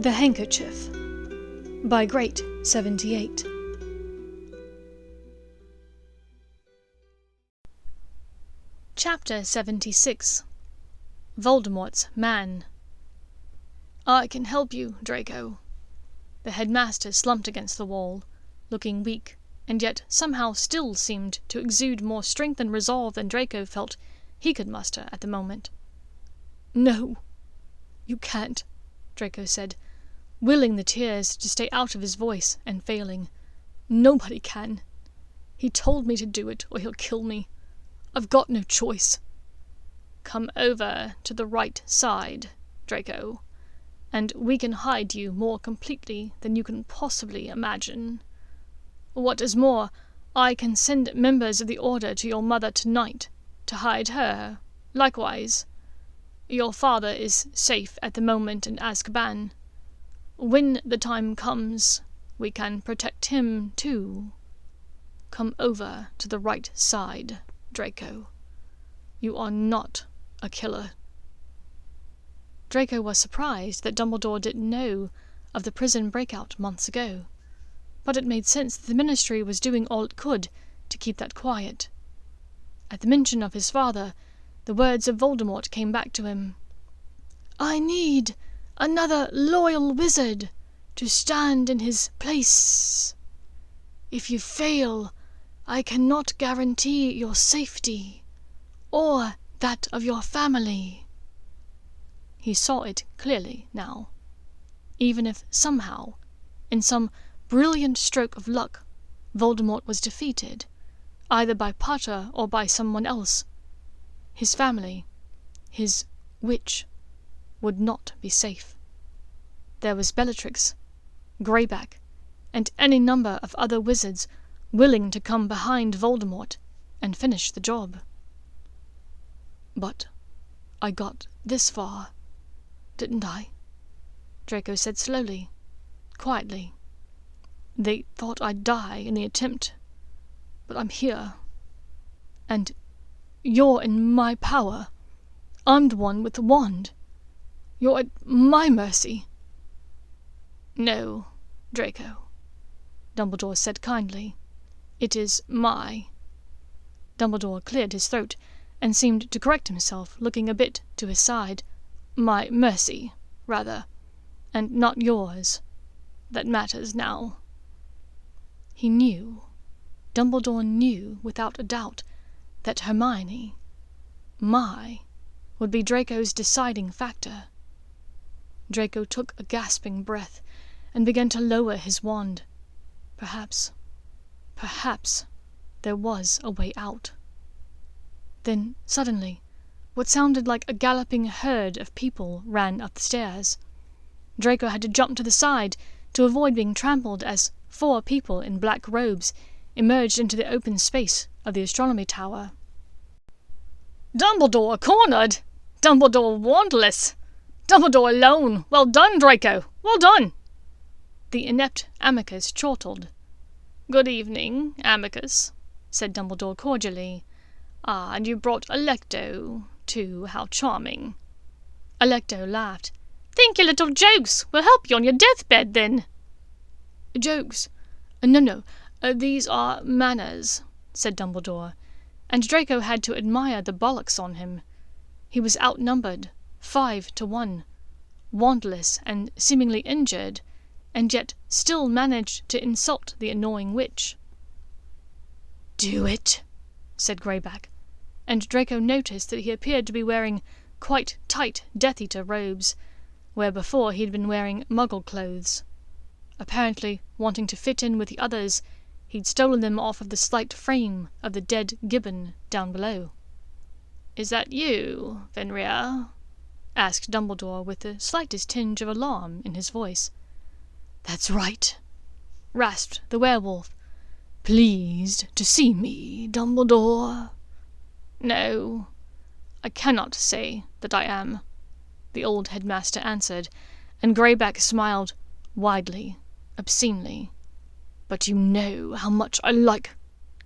The Handkerchief by Great 78. Chapter 76. Voldemort's Man. "I can help you, Draco." The headmaster slumped against the wall, looking weak, and yet somehow still seemed to exude more strength and resolve than Draco felt he could muster at the moment. "No, you can't," Draco said, willing the tears to stay out of his voice and failing. "Nobody can. He told me to do it or he'll kill me. I've got no choice." "Come over to the right side, Draco, and we can hide you more completely than you can possibly imagine. What is more, I can send members of the Order to your mother tonight to hide her, likewise. Your father is safe at the moment in Azkaban. When the time comes, we can protect him too. Come over to the right side, Draco. You are not a killer." Draco was surprised that Dumbledore didn't know of the prison breakout months ago, but it made sense that the Ministry was doing all it could to keep that quiet. At the mention of his father, the words of Voldemort came back to him. "I need another loyal wizard to stand in his place. If you fail, I cannot guarantee your safety, or that of your family." He saw it clearly now. Even if somehow, in some brilliant stroke of luck, Voldemort was defeated, either by Potter or by someone else, his family, his witch, would not be safe. There was Bellatrix, Greyback, and any number of other wizards willing to come behind Voldemort and finish the job. "But I got this far, didn't I?" Draco said slowly, quietly. "They thought I'd die in the attempt, but I'm here. And you're in my power. I'm the one with the wand. You're at my mercy." "No, Draco," Dumbledore said kindly. "It is my—" Dumbledore cleared his throat and seemed to correct himself, looking a bit to his side. "My mercy, rather, and not yours, that matters now." He knew, Dumbledore knew without a doubt, that Hermione, would be Draco's deciding factor. Draco took a gasping breath and began to lower his wand. Perhaps there was a way out. Then, suddenly, what sounded like a galloping herd of people ran up the stairs. Draco had to jump to the side to avoid being trampled as 4 people in black robes emerged into the open space of the astronomy tower. "Dumbledore cornered! Dumbledore wandless! Dumbledore alone! Well done, Draco! Well done!" The inept Amicus chortled. "Good evening, Amicus," said Dumbledore cordially. "Ah, and you brought Alecto, too. How charming." Alecto laughed. "Think your little jokes will help you on your deathbed, then." "Jokes? No, these are manners," said Dumbledore, and Draco had to admire the bollocks on him. He was outnumbered, 5 to 1, wandless and seemingly injured, and yet still managed to insult the annoying witch. "Do it," said Greyback, and Draco noticed that he appeared to be wearing quite tight Death Eater robes, where before he had been wearing Muggle clothes. Apparently wanting to fit in with the others, he'd stolen them off of the slight frame of the dead gibbon down below. "Is that you, Fenrir?" asked Dumbledore with the slightest tinge of alarm in his voice. "That's right," rasped the werewolf. "Pleased to see me, Dumbledore?" "No, I cannot say that I am," the old headmaster answered, and Greyback smiled widely, obscenely. "But you know how much I like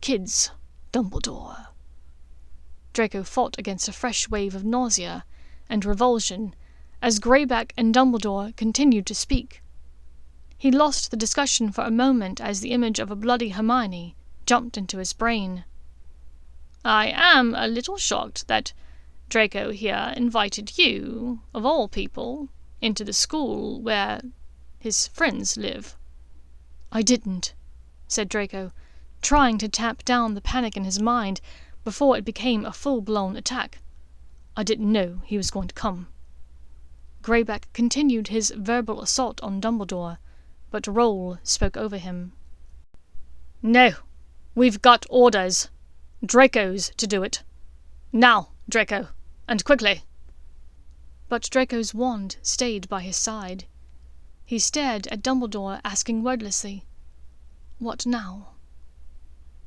kids, Dumbledore." Draco fought against a fresh wave of nausea and revulsion as Greyback and Dumbledore continued to speak. He lost the discussion for a moment as the image of a bloody Hermione jumped into his brain. "I am a little shocked that Draco here invited you, of all people, into the school where his friends live." "I didn't," said Draco, trying to tamp down the panic in his mind before it became a full-blown attack. "I didn't know he was going to come." Greyback continued his verbal assault on Dumbledore, but Roll spoke over him. "No, we've got orders. Draco's to do it. Now, Draco, and quickly." But Draco's wand stayed by his side. He stared at Dumbledore, asking wordlessly, "What now?"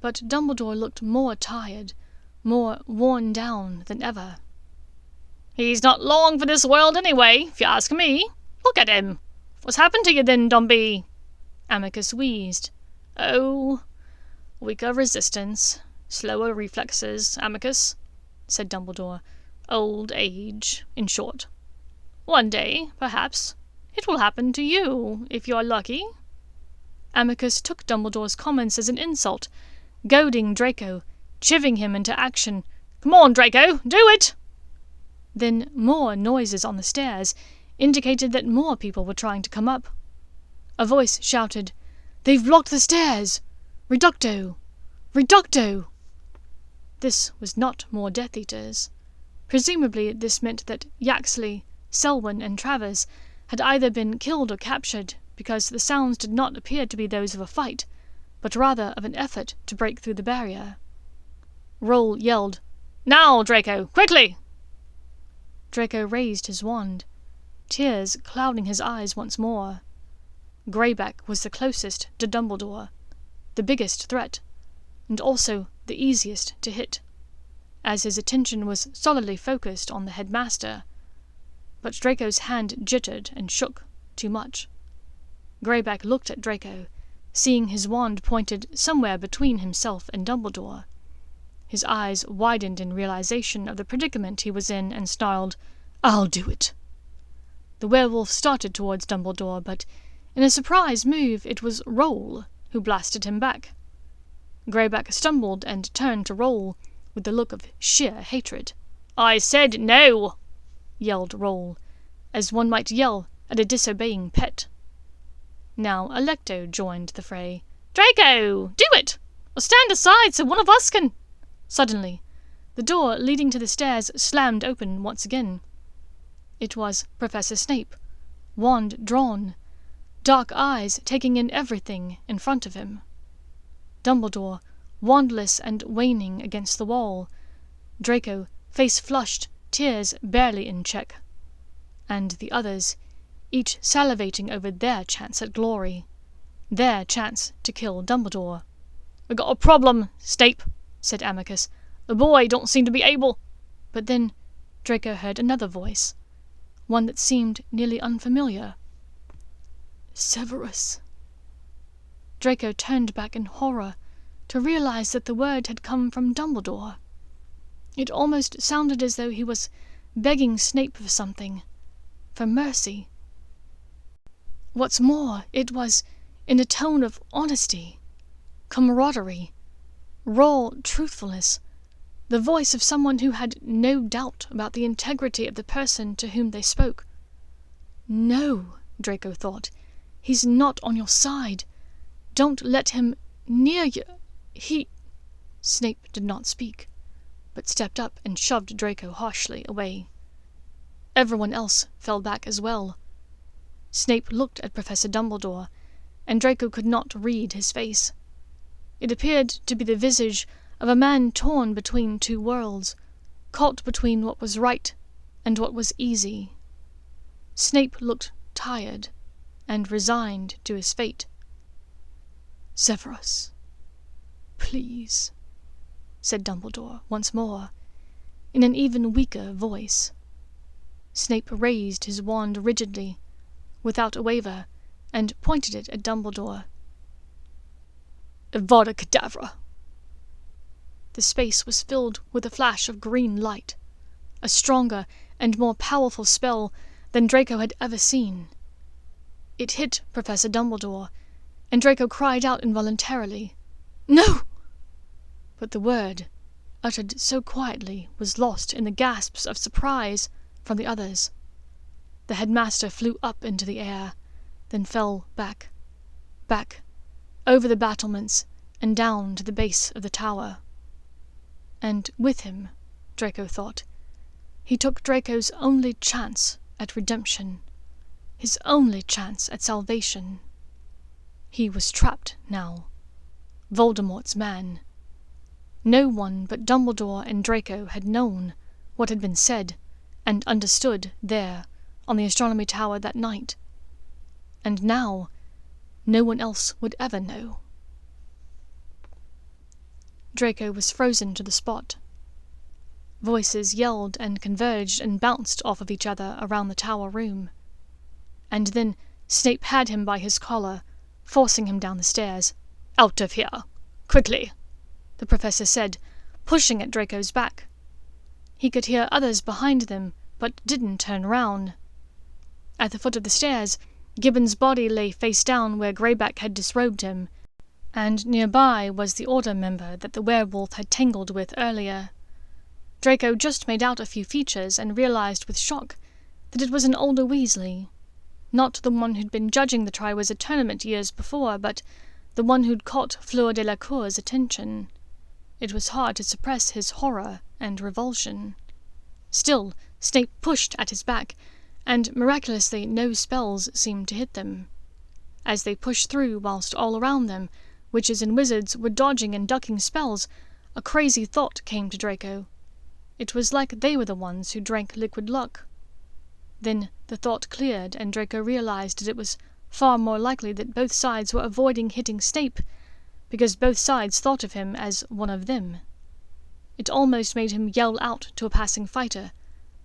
But Dumbledore looked more tired, more worn down than ever. "He's not long for this world anyway, if you ask me. Look at him. What's happened to you then, Dombey?" Amicus wheezed. "Oh, weaker resistance, slower reflexes, Amicus," said Dumbledore. "Old age, in short. One day, perhaps, it will happen to you, if you are lucky." Amicus took Dumbledore's comments as an insult, goading Draco, chivvying him into action. "Come on, Draco, do it!" Then more noises on the stairs indicated that more people were trying to come up. A voice shouted, "They've blocked the stairs! Reducto! Reducto!" This was not more Death Eaters. Presumably this meant that Yaxley, Selwyn, and Travers had either been killed or captured, because the sounds did not appear to be those of a fight, but rather of an effort to break through the barrier. Roll yelled, "Now, Draco, quickly!" Draco raised his wand, tears clouding his eyes once more. Greyback was the closest to Dumbledore, the biggest threat, and also the easiest to hit, as his attention was solidly focused on the headmaster. But Draco's hand jittered and shook too much. Greyback looked at Draco, seeing his wand pointed somewhere between himself and Dumbledore. His eyes widened in realization of the predicament he was in and snarled, "I'll do it." The werewolf started towards Dumbledore, but in a surprise move it was Roll who blasted him back. Greyback stumbled and turned to Roll with a look of sheer hatred. "I said no!" yelled Roll, as one might yell at a disobeying pet. Now Alecto joined the fray. "Draco, do it! Or stand aside so one of us can—" Suddenly, the door leading to the stairs slammed open once again. It was Professor Snape, wand drawn, dark eyes taking in everything in front of him. Dumbledore, wandless and waning against the wall. Draco, face flushed, tears barely in check. And the others, each salivating over their chance at glory, their chance to kill Dumbledore. "We got a problem, Snape," said Amicus. "The boy don't seem to be able—" But then Draco heard another voice, one that seemed nearly unfamiliar. "Severus." Draco turned back in horror to realize that the word had come from Dumbledore. It almost sounded as though he was begging Snape for something, for mercy. What's more, it was in a tone of honesty, camaraderie, raw truthfulness, the voice of someone who had no doubt about the integrity of the person to whom they spoke. "No," Draco thought, "he's not on your side. Don't let him near you. He—" Snape did not speak, but stepped up and shoved Draco harshly away. Everyone else fell back as well. Snape looked at Professor Dumbledore, and Draco could not read his face. It appeared to be the visage of a man torn between two worlds, caught between what was right and what was easy. Snape looked tired and resigned to his fate. "Severus, please," said Dumbledore once more, in an even weaker voice. Snape raised his wand rigidly, without a waver, and pointed it at Dumbledore. "Avada Kedavra!" The space was filled with a flash of green light, a stronger and more powerful spell than Draco had ever seen. It hit Professor Dumbledore, and Draco cried out involuntarily, "No!" But the word, uttered so quietly, was lost in the gasps of surprise from the others. The headmaster flew up into the air, then fell back, over the battlements and down to the base of the tower. And with him, Draco thought, he took Draco's only chance at redemption, his only chance at salvation. He was trapped now, Voldemort's man. No one but Dumbledore and Draco had known what had been said and understood there on the astronomy tower that night. And now, no one else would ever know. Draco was frozen to the spot. Voices yelled and converged and bounced off of each other around the tower room. And then Snape had him by his collar, forcing him down the stairs. "Out of here! Quickly!" the professor said, pushing at Draco's back. He could hear others behind them, but didn't turn round. At the foot of the stairs, Gibbon's body lay face down where Greyback had disrobed him, and nearby was the Order member that the werewolf had tangled with earlier. Draco just made out a few features and realized with shock that it was an older Weasley. Not the one who'd been judging the Triwizard Tournament years before, but the one who'd caught Fleur Delacour's attention. It was hard to suppress his horror and revulsion. Still, Snape pushed at his back, and miraculously no spells seemed to hit them. As they pushed through whilst all around them, witches and wizards were dodging and ducking spells, a crazy thought came to Draco. It was like they were the ones who drank liquid luck. Then the thought cleared, and Draco realized that it was far more likely that both sides were avoiding hitting Snape, because both sides thought of him as one of them. It almost made him yell out to a passing fighter,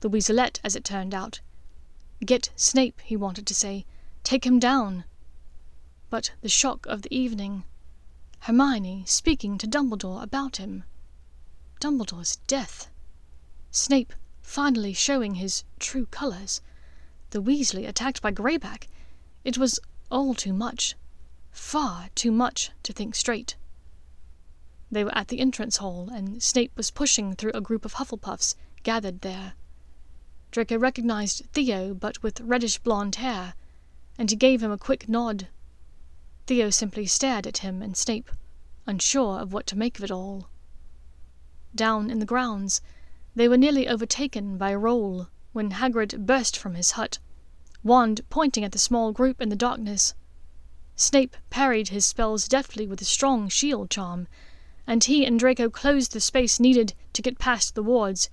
the Weaselette as it turned out. "Get Snape," he wanted to say. "Take him down." But the shock of the evening, Hermione speaking to Dumbledore about him, Dumbledore's death, Snape finally showing his true colours, the Weasley attacked by Greyback, it was all too much, far too much to think straight. They were at the entrance hall, and Snape was pushing through a group of Hufflepuffs gathered there. Draco recognized Theo, but with reddish-blonde hair, and he gave him a quick nod. Theo simply stared at him and Snape, unsure of what to make of it all. Down in the grounds, they were nearly overtaken by Roll when Hagrid burst from his hut, wand pointing at the small group in the darkness. Snape parried his spells deftly with a strong shield charm, and he and Draco closed the space needed to get past the wards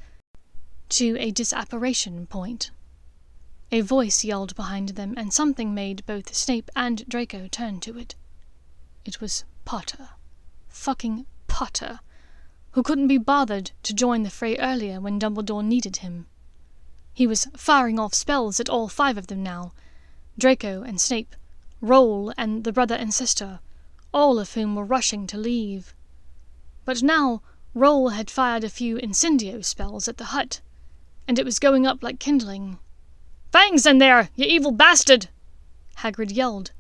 to a disapparition point. A voice yelled behind them, and something made both Snape and Draco turn to it. It was Potter. Fucking Potter, who couldn't be bothered to join the fray earlier when Dumbledore needed him. He was firing off spells at all 5 of them now, Draco and Snape, Roll and the brother and sister, all of whom were rushing to leave. But now Roll had fired a few incendio spells at the hut, and it was going up like kindling. "Fangs in there, you evil bastard!" Hagrid yelled.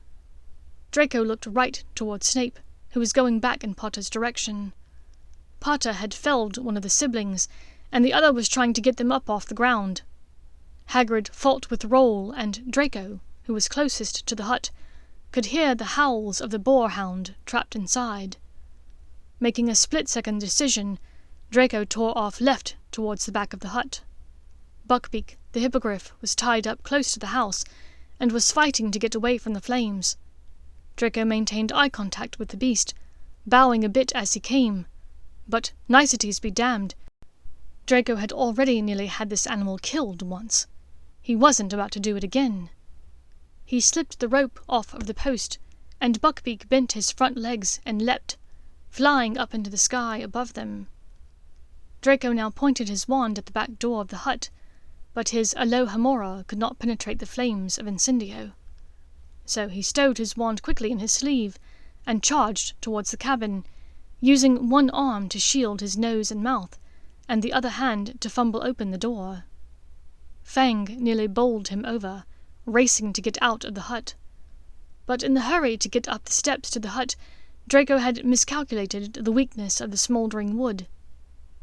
Draco looked right towards Snape, who was going back in Potter's direction. Potter had felled one of the siblings, and the other was trying to get them up off the ground. Hagrid fought with Roll, and Draco, who was closest to the hut, could hear the howls of the boarhound trapped inside. Making a split-second decision, Draco tore off left towards the back of the hut. Buckbeak, the hippogriff, was tied up close to the house, and was fighting to get away from the flames. Draco maintained eye contact with the beast, bowing a bit as he came, but niceties be damned. Draco had already nearly had this animal killed once. He wasn't about to do it again. He slipped the rope off of the post, and Buckbeak bent his front legs and leapt, flying up into the sky above them. Draco now pointed his wand at the back door of the hut, but his Alohomora could not penetrate the flames of incendio. So he stowed his wand quickly in his sleeve, and charged towards the cabin, using one arm to shield his nose and mouth, and the other hand to fumble open the door. Fang nearly bowled him over, racing to get out of the hut. But in the hurry to get up the steps to the hut, Draco had miscalculated the weakness of the smouldering wood.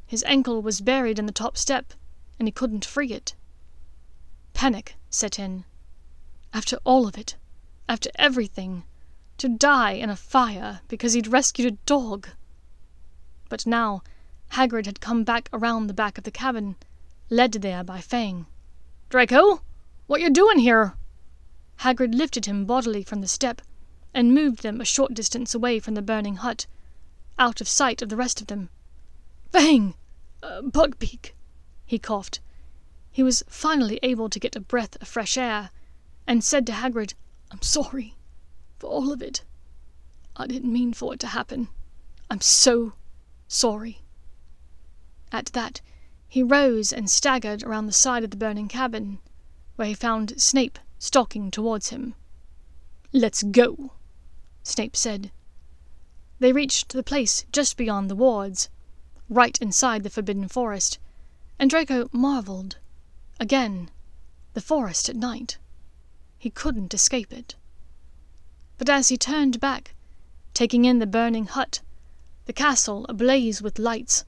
His ankle was buried in the top step, and he couldn't free it. Panic set in. After all of it, after everything, to die in a fire because he'd rescued a dog. But now Hagrid had come back around the back of the cabin, led there by Fang. "Draco, what you doing here?" Hagrid lifted him bodily from the step, and moved them a short distance away from the burning hut, out of sight of the rest of them. "Fang! Buckbeak!" he coughed. He was finally able to get a breath of fresh air, and said to Hagrid, "I'm sorry for all of it. I didn't mean for it to happen. I'm so sorry." At that, he rose and staggered around the side of the burning cabin, where he found Snape stalking towards him. "Let's go," Snape said. They reached the place just beyond the wards, right inside the Forbidden Forest, and Draco marvelled. Again, the forest at night. He couldn't escape it. But as he turned back, taking in the burning hut, the castle ablaze with lights,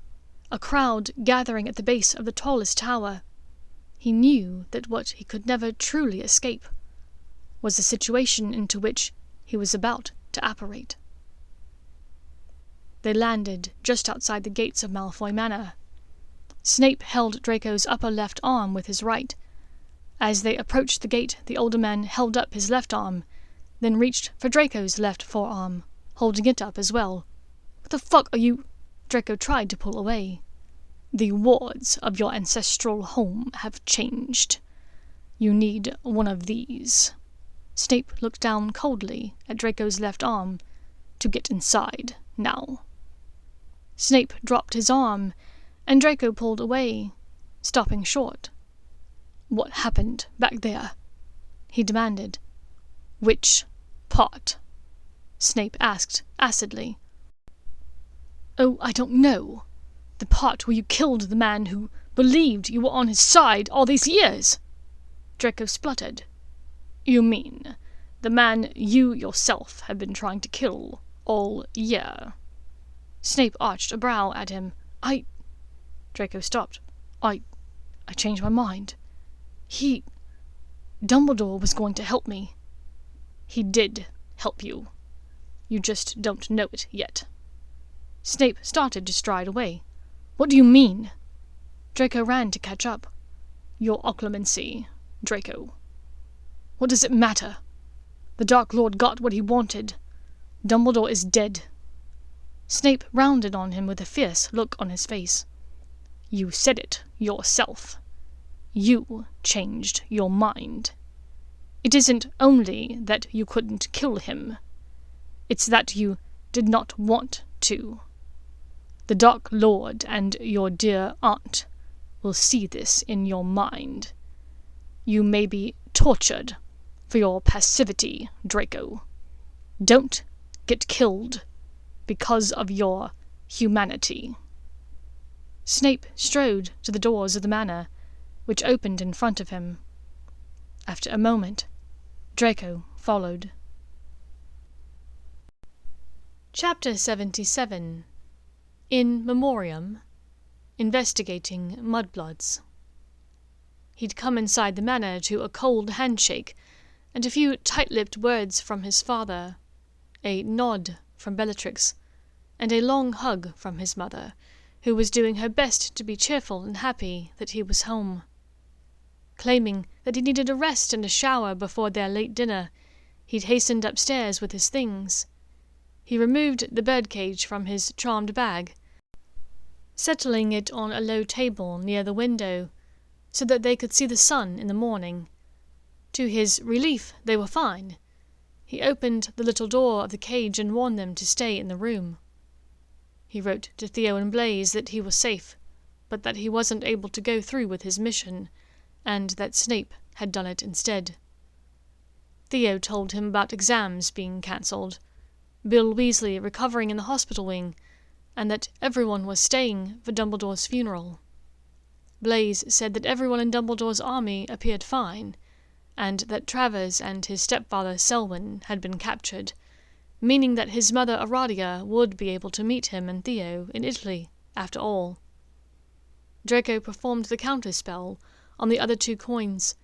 a crowd gathering at the base of the tallest tower, he knew that what he could never truly escape was the situation into which he was about to apparate. They landed just outside the gates of Malfoy Manor. Snape held Draco's upper left arm with his right. As they approached the gate, the older man held up his left arm, then reached for Draco's left forearm, holding it up as well. "What the fuck are you—" Draco tried to pull away. "The wards of your ancestral home have changed. You need one of these." Snape looked down coldly at Draco's left arm. "To get inside, now." Snape dropped his arm, and Draco pulled away, stopping short. "What happened back there?" he demanded. "Which part?" Snape asked acidly. "Oh, I don't know. The part where you killed the man who believed you were on his side all these years," Draco spluttered. "You mean the man you yourself have been trying to kill all year?" Snape arched a brow at him. Draco stopped. I changed my mind. Dumbledore was going to help me." "He did help you. You just don't know it yet." Snape started to stride away. "What do you mean?" Draco ran to catch up. "Your occlumency, Draco. What does it matter? The Dark Lord got what he wanted. Dumbledore is dead." Snape rounded on him with a fierce look on his face. "You said it yourself. You changed your mind. It isn't only that you couldn't kill him. It's that you did not want to. The Dark Lord and your dear aunt will see this in your mind. You may be tortured for your passivity, Draco. Don't get killed because of your humanity." Snape strode to the doors of the manor, which opened in front of him. After a moment, Draco followed. Chapter 77. In Memoriam, investigating Mudbloods. He'd come inside the manor to a cold handshake and a few tight-lipped words from his father, a nod from Bellatrix, and a long hug from his mother, who was doing her best to be cheerful and happy that he was home. Claiming that he needed a rest and a shower before their late dinner, he'd hastened upstairs with his things. He removed the birdcage from his charmed bag, settling it on a low table near the window, so that they could see the sun in the morning. To his relief, they were fine. He opened the little door of the cage and warned them to stay in the room. He wrote to Theo and Blaise that he was safe, but that he wasn't able to go through with his mission, and that Snape had done it instead. Theo told him about exams being cancelled, Bill Weasley recovering in the hospital wing, and that everyone was staying for Dumbledore's funeral. Blaise said that everyone in Dumbledore's army appeared fine, and that Travers and his stepfather Selwyn had been captured, meaning that his mother Aradia would be able to meet him and Theo in Italy, after all. Draco performed the counterspell on the other 2 coins,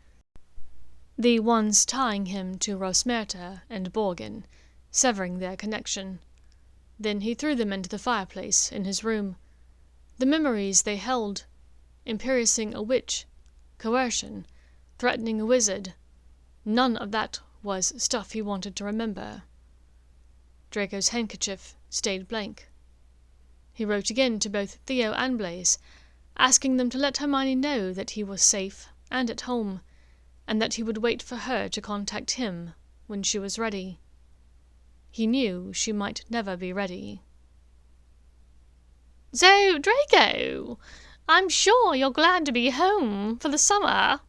the ones tying him to Rosmerta and Borgin, severing their connection. Then he threw them into the fireplace in his room. The memories they held, imperiousing a witch, coercion, threatening a wizard, none of that was stuff he wanted to remember. Draco's handkerchief stayed blank. He wrote again to both Theo and Blaise, asking them to let Hermione know that he was safe and at home, and that he would wait for her to contact him when she was ready. He knew she might never be ready. "So, Draco, I'm sure you're glad to be home for the summer,"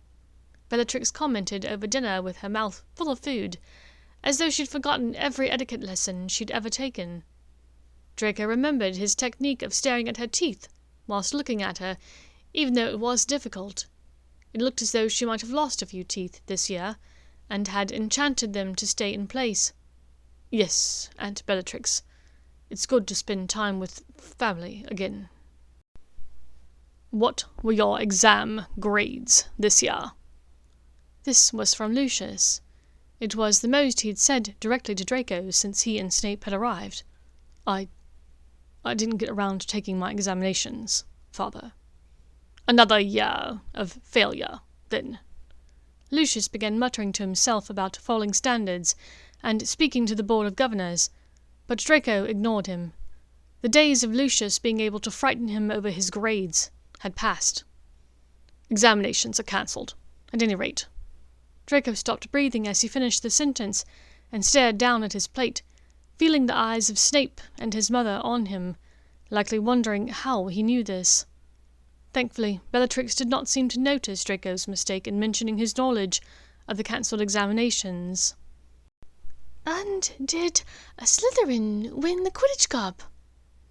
Bellatrix commented over dinner with her mouth full of food, as though she'd forgotten every etiquette lesson she'd ever taken. Draco remembered his technique of staring at her teeth whilst looking at her, even though it was difficult. It looked as though she might have lost a few teeth this year, and had enchanted them to stay in place. Yes, Aunt Bellatrix, it's good to spend time with family again. What were your exam grades this year? This was from Lucius. It was the most he'd said directly to Draco since he and Snape had arrived. I didn't get around to taking my examinations, Father. Another year of failure, then. Lucius began muttering to himself about falling standards and speaking to the Board of Governors, but Draco ignored him. The days of Lucius being able to frighten him over his grades had passed. Examinations are cancelled, at any rate. Draco stopped breathing as he finished the sentence and stared down at his plate, feeling the eyes of Snape and his mother on him, likely wondering how he knew this. Thankfully, Bellatrix did not seem to notice Draco's mistake in mentioning his knowledge of the cancelled examinations. "And did Slytherin win the Quidditch Cup?"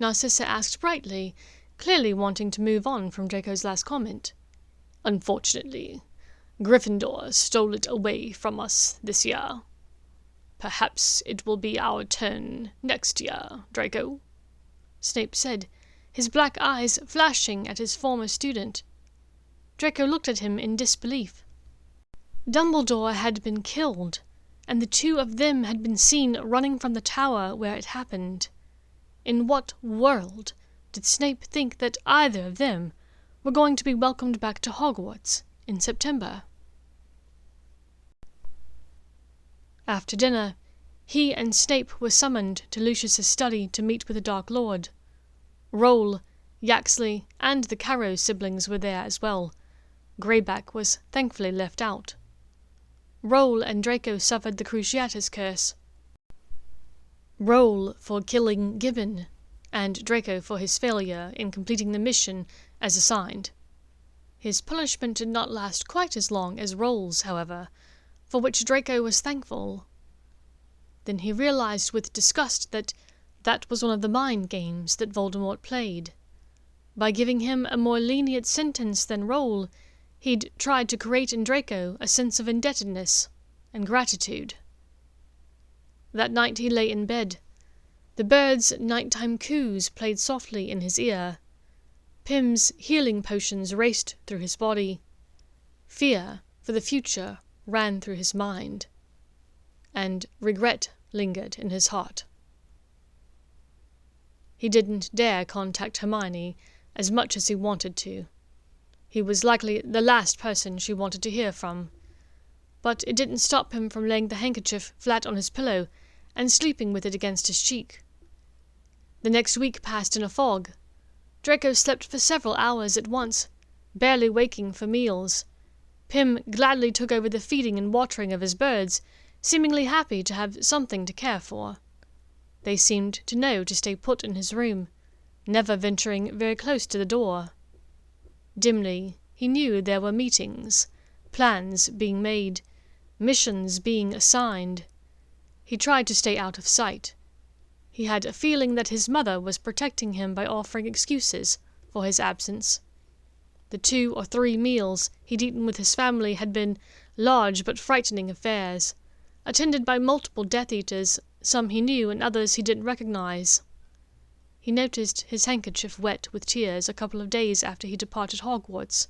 Narcissa asked brightly, clearly wanting to move on from Draco's last comment. Unfortunately, Gryffindor stole it away from us this year. Perhaps it will be our turn next year, Draco, Snape said, his black eyes flashing at his former student. Draco looked at him in disbelief. Dumbledore had been killed, and the 2 of them had been seen running from the tower where it happened. In what world did Snape think that either of them were going to be welcomed back to Hogwarts in September? After dinner, he and Snape were summoned to Lucius's study to meet with the Dark Lord. Roll, Yaxley, and the Carrow siblings were there as well. Greyback was thankfully left out. Roll and Draco suffered the Cruciatus curse. Roll for killing Gibbon, and Draco for his failure in completing the mission as assigned. His punishment did not last quite as long as Roll's, however, for which Draco was thankful. Then he realized with disgust that was one of the mind games that Voldemort played. By giving him a more lenient sentence than Roll, he'd tried to create in Draco a sense of indebtedness and gratitude. That night he lay in bed. The birds' nighttime coos played softly in his ear. Pym's healing potions raced through his body. Fear for the future ran through his mind, and regret lingered in his heart. He didn't dare contact Hermione as much as he wanted to. He was likely the last person she wanted to hear from. But it didn't stop him from laying the handkerchief flat on his pillow and sleeping with it against his cheek. The next week passed in a fog. Draco slept for several hours at once, barely waking for meals. Pym gladly took over the feeding and watering of his birds, seemingly happy to have something to care for. They seemed to know to stay put in his room, never venturing very close to the door. Dimly, he knew there were meetings, plans being made, missions being assigned. He tried to stay out of sight. He had a feeling that his mother was protecting him by offering excuses for his absence. The 2 or 3 meals he'd eaten with his family had been large but frightening affairs, attended by multiple Death Eaters, some he knew and others he didn't recognize. He noticed his handkerchief wet with tears a couple of days after he departed Hogwarts.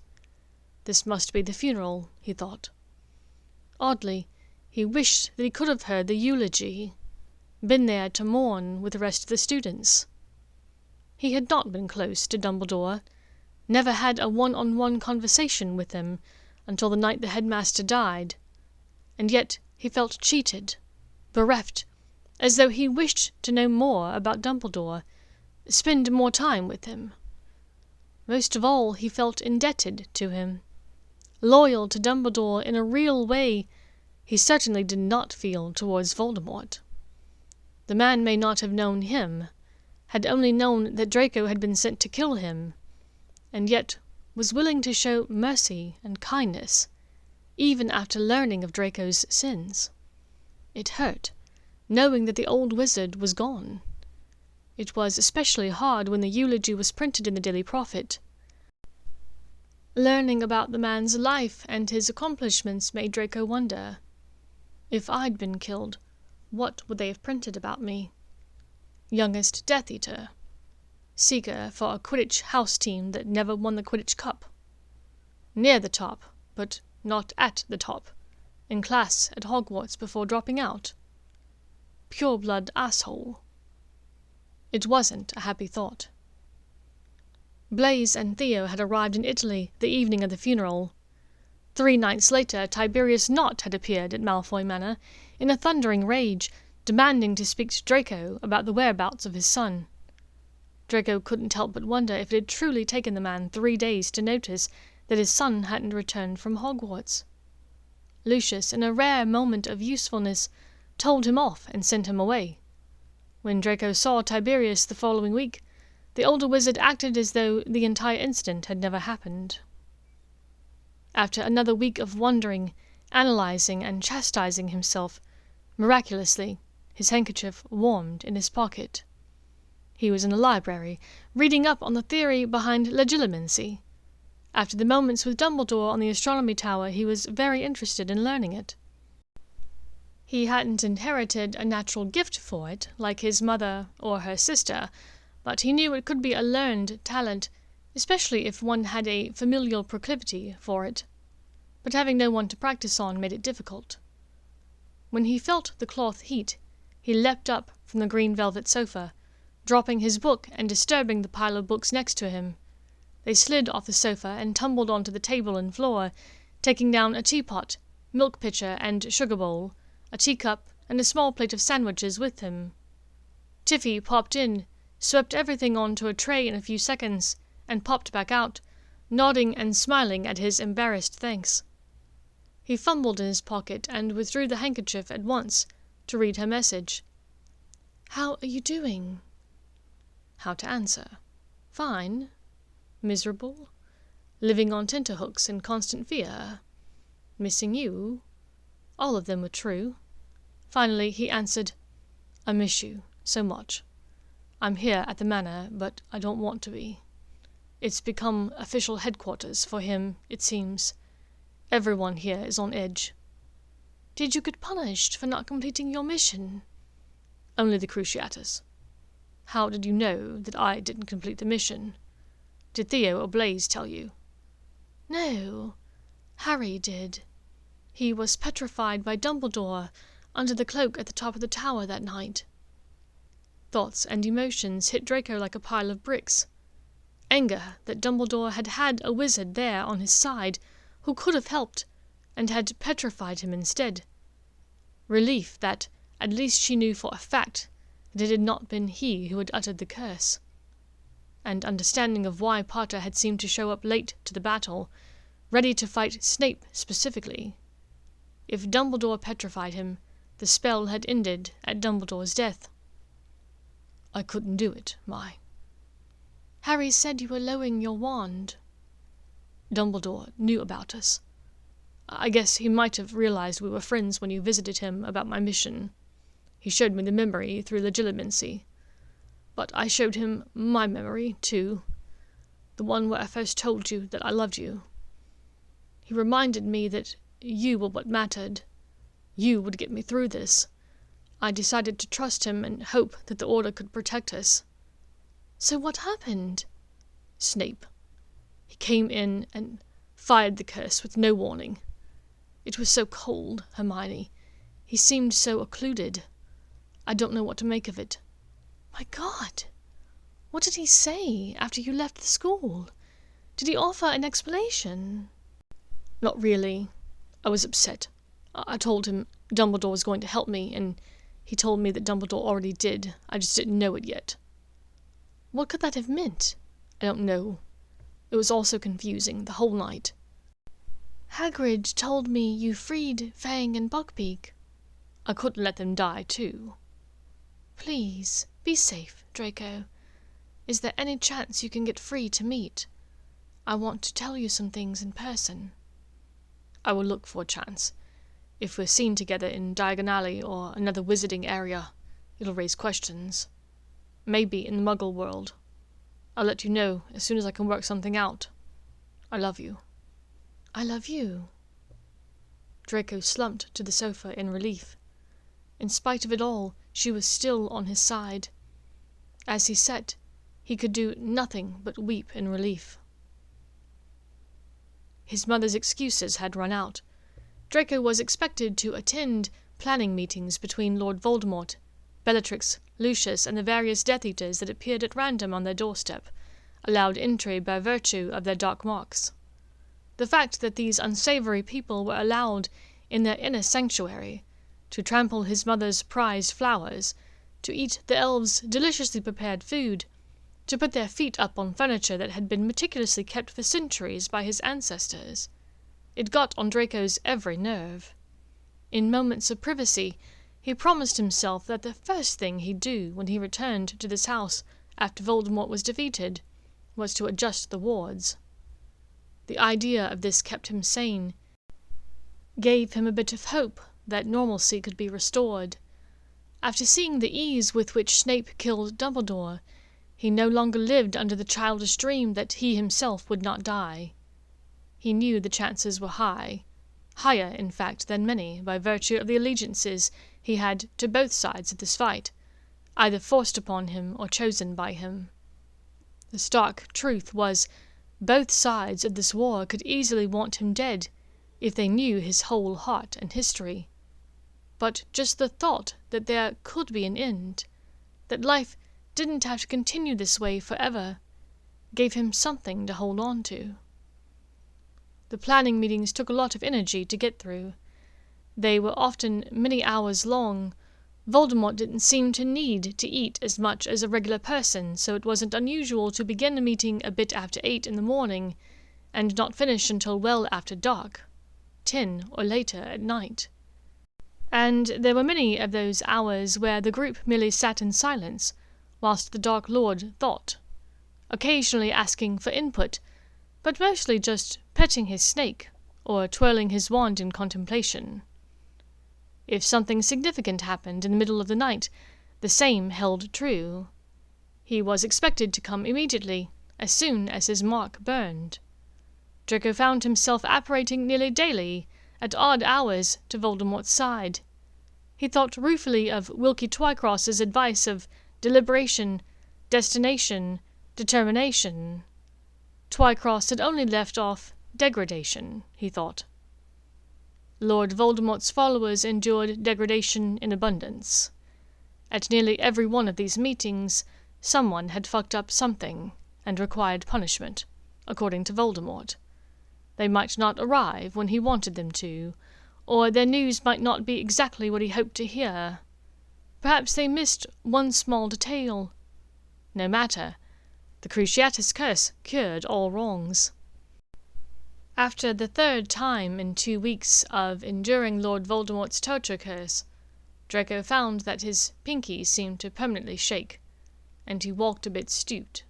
This must be the funeral, he thought. Oddly, he wished that he could have heard the eulogy, been there to mourn with the rest of the students. He had not been close to Dumbledore, never had a one-on-one conversation with him until the night the headmaster died, and yet he felt cheated, bereft, as though he wished to know more about Dumbledore, spend more time with him. Most of all, he felt indebted to him, loyal to Dumbledore in a real way he certainly did not feel towards Voldemort. The man may not have known him, had only known that Draco had been sent to kill him, and yet was willing to show mercy and kindness, even after learning of Draco's sins. It hurt, knowing that the old wizard was gone. It was especially hard when the eulogy was printed in the Daily Prophet. Learning about the man's life and his accomplishments made Draco wonder, if I'd been killed, what would they have printed about me? Youngest Death Eater. Seeker for a Quidditch house team that never won the Quidditch Cup. Near the top, but not at the top. In class at Hogwarts before dropping out. Pureblood asshole. It wasn't a happy thought. Blaise and Theo had arrived in Italy the evening of the funeral. 3 nights later, Tiberius Nott had appeared at Malfoy Manor in a thundering rage, demanding to speak to Draco about the whereabouts of his son. Draco couldn't help but wonder if it had truly taken the man 3 days to notice that his son hadn't returned from Hogwarts. Lucius, in a rare moment of usefulness, told him off and sent him away. When Draco saw Tiberius the following week, the older wizard acted as though the entire incident had never happened. After another week of wondering, analyzing, and chastising himself, miraculously, his handkerchief warmed in his pocket. He was in the library, reading up on the theory behind legilimency. After the moments with Dumbledore on the astronomy tower, he was very interested in learning it. He hadn't inherited a natural gift for it, like his mother or her sister, but he knew it could be a learned talent, especially if one had a familial proclivity for it. But having no one to practice on made it difficult. When he felt the cloth heat, he leapt up from the green velvet sofa, dropping his book and disturbing the pile of books next to him. They slid off the sofa and tumbled onto the table and floor, taking down a teapot, milk pitcher and sugar bowl, a teacup, and a small plate of sandwiches with him. Tiffy popped in, swept everything onto a tray in a few seconds, and popped back out, nodding and smiling at his embarrassed thanks. He fumbled in his pocket and withdrew the handkerchief at once to read her message. "How are you doing?" How to answer. Fine. Miserable. Living on tenterhooks in constant fear. Missing you. All of them were true. Finally he answered, "I miss you so much. I'm here at the manor, but I don't want to be. It's become official headquarters for him, it seems. Everyone here is on edge." "Did you get punished for not completing your mission?" "Only the Cruciatus." "How did you know that I didn't complete the mission? Did Theo or Blaise tell you?" "No. Harry did. He was petrified by Dumbledore under the cloak at the top of the tower that night." Thoughts and emotions hit Draco like a pile of bricks. Anger that Dumbledore had had a wizard there on his side who could have helped, and had petrified him instead. Relief that at least she knew for a fact that it had not been he who had uttered the curse. And understanding of why Potter had seemed to show up late to the battle, ready to fight Snape specifically. If Dumbledore petrified him, the spell had ended at Dumbledore's death. "I couldn't do it, Mai." "Harry said you were lowering your wand." "Dumbledore knew about us. I guess he might have realized we were friends when you visited him about my mission. He showed me the memory through legilimency. But I showed him my memory, too. The one where I first told you that I loved you. He reminded me that you were what mattered. You would get me through this. I decided to trust him and hope that the Order could protect us. So what happened? Snape. He came in and fired the curse with no warning. It was so cold, Hermione. He seemed so occluded. I don't know what to make of it. My God! What did he say after you left the school? Did he offer an explanation? Not really. I was upset. I told him Dumbledore was going to help me, and he told me that Dumbledore already did. I just didn't know it yet. What could that have meant? I don't know. It was all so confusing, the whole night. Hagrid told me you freed Fang and Buckbeak. I couldn't let them die, too. Please, be safe, Draco. Is there any chance you can get free to meet? I want to tell you some things in person. I will look for a chance. If we're seen together in Diagon Alley or another wizarding area, it'll raise questions. Maybe in the Muggle world. I'll let you know as soon as I can work something out. I love you. I love you. Draco slumped to the sofa in relief. In spite of it all, she was still on his side. As he sat, he could do nothing but weep in relief. His mother's excuses had run out. Draco was expected to attend planning meetings between Lord Voldemort, Bellatrix, Lucius, and the various Death Eaters that appeared at random on their doorstep, allowed entry by virtue of their dark marks. The fact that these unsavory people were allowed in their inner sanctuary, to trample his mother's prized flowers, to eat the elves' deliciously prepared food, to put their feet up on furniture that had been meticulously kept for centuries by his ancestors. It got on Draco's every nerve. In moments of privacy, he promised himself that the first thing he'd do when he returned to this house after Voldemort was defeated was to adjust the wards. The idea of this kept him sane, gave him a bit of hope that normalcy could be restored. After seeing the ease with which Snape killed Dumbledore, he no longer lived under the childish dream that he himself would not die. He knew the chances were high, higher, in fact, than many, by virtue of the allegiances he had to both sides of this fight, either forced upon him or chosen by him. The stark truth was, both sides of this war could easily want him dead, if they knew his whole heart and history. But just the thought that there could be an end, that life didn't have to continue this way forever, gave him something to hold on to. The planning meetings took a lot of energy to get through. They were often many hours long. Voldemort didn't seem to need to eat as much as a regular person, so it wasn't unusual to begin a meeting a bit after 8 in the morning, and not finish until well after dark, 10 or later at night. And there were many of those hours where the group merely sat in silence, whilst the Dark Lord thought, occasionally asking for input, but mostly just petting his snake, or twirling his wand in contemplation. If something significant happened in the middle of the night, the same held true. He was expected to come immediately, as soon as his mark burned. Draco found himself apparating nearly daily, at odd hours, to Voldemort's side. He thought ruefully of Wilkie Twycross's advice of deliberation, destination, determination. Twycross had only left off degradation, he thought. Lord Voldemort's followers endured degradation in abundance. At nearly every one of these meetings, someone had fucked up something, and required punishment, according to Voldemort. They might not arrive when he wanted them to, or their news might not be exactly what he hoped to hear. Perhaps they missed one small detail. No matter. The Cruciatus Curse cured all wrongs. After the third time in 2 weeks of enduring Lord Voldemort's torture curse, Draco found that his pinky seemed to permanently shake, and he walked a bit stooped.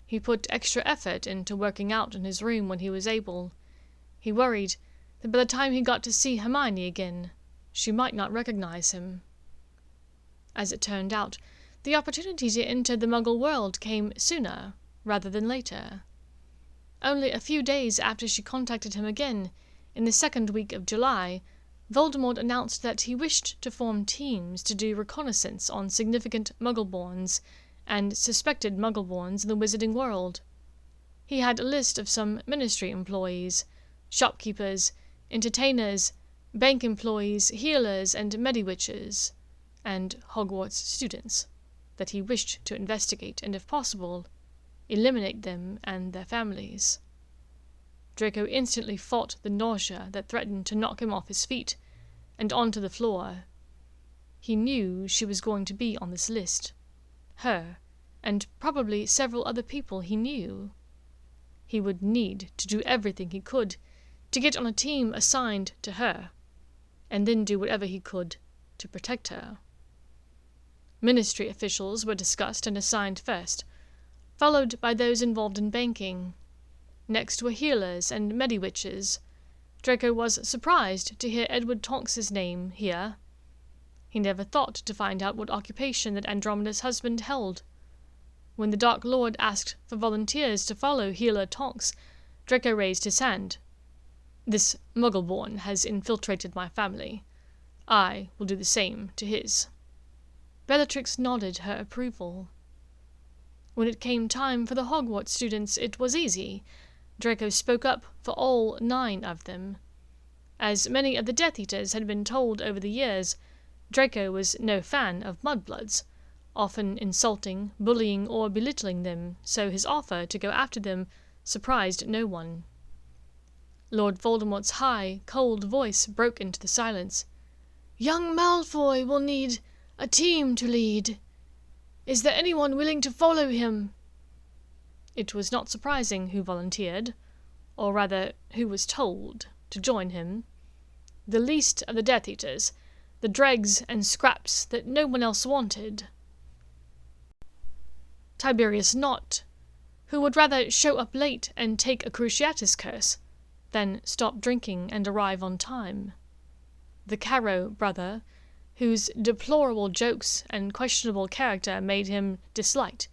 He put extra effort into working out in his room when he was able. He worried that by the time he got to see Hermione again, she might not recognize him. As it turned out, the opportunity to enter the Muggle world came sooner rather than later. Only a few days after she contacted him again, in the second week of July, Voldemort announced that he wished to form teams to do reconnaissance on significant Muggleborns and suspected Muggleborns in the wizarding world. He had a list of some ministry employees, shopkeepers, entertainers, bank employees, healers, and mediwitches, and Hogwarts students, that he wished to investigate and, if possible, eliminate them and their families. Draco instantly fought the nausea that threatened to knock him off his feet and onto the floor. He knew she was going to be on this list. Her, and probably several other people he knew. He would need to do everything he could to get on a team assigned to her, and then do whatever he could to protect her. Ministry officials were discussed and assigned first, followed by those involved in banking. Next were healers and mediwitches. Draco was surprised to hear Edward Tonks's name here. He never thought to find out what occupation that Andromeda's husband held. When the Dark Lord asked for volunteers to follow Healer Tonks, Draco raised his hand. "This Muggleborn has infiltrated my family. I will do the same to his." Bellatrix nodded her approval. When it came time for the Hogwarts students, it was easy. Draco spoke up for all 9 of them. As many of the Death Eaters had been told over the years, Draco was no fan of Mudbloods, often insulting, bullying, or belittling them, so his offer to go after them surprised no one. Lord Voldemort's high, cold voice broke into the silence. "Young Malfoy will need a team to lead. Is there anyone willing to follow him?" It was not surprising who volunteered, or rather who was told, to join him. The least of the Death Eaters, the dregs and scraps that no one else wanted. Tiberius Nott, who would rather show up late and take a Cruciatus curse than stop drinking and arrive on time. The Carrow brother, whose deplorable jokes and questionable character made him disliked,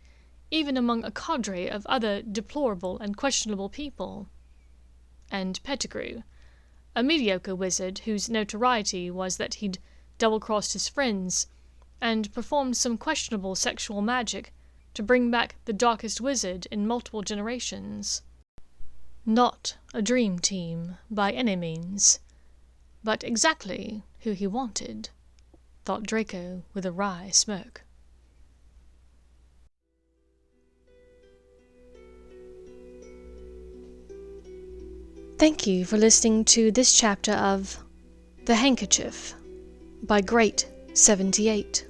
even among a cadre of other deplorable and questionable people. And Pettigrew, a mediocre wizard whose notoriety was that he'd double-crossed his friends and performed some questionable sexual magic to bring back the darkest wizard in multiple generations. Not a dream team, by any means, but exactly who he wanted, thought Draco with a wry smirk. Thank you for listening to this chapter of The Handkerchief by Great 78.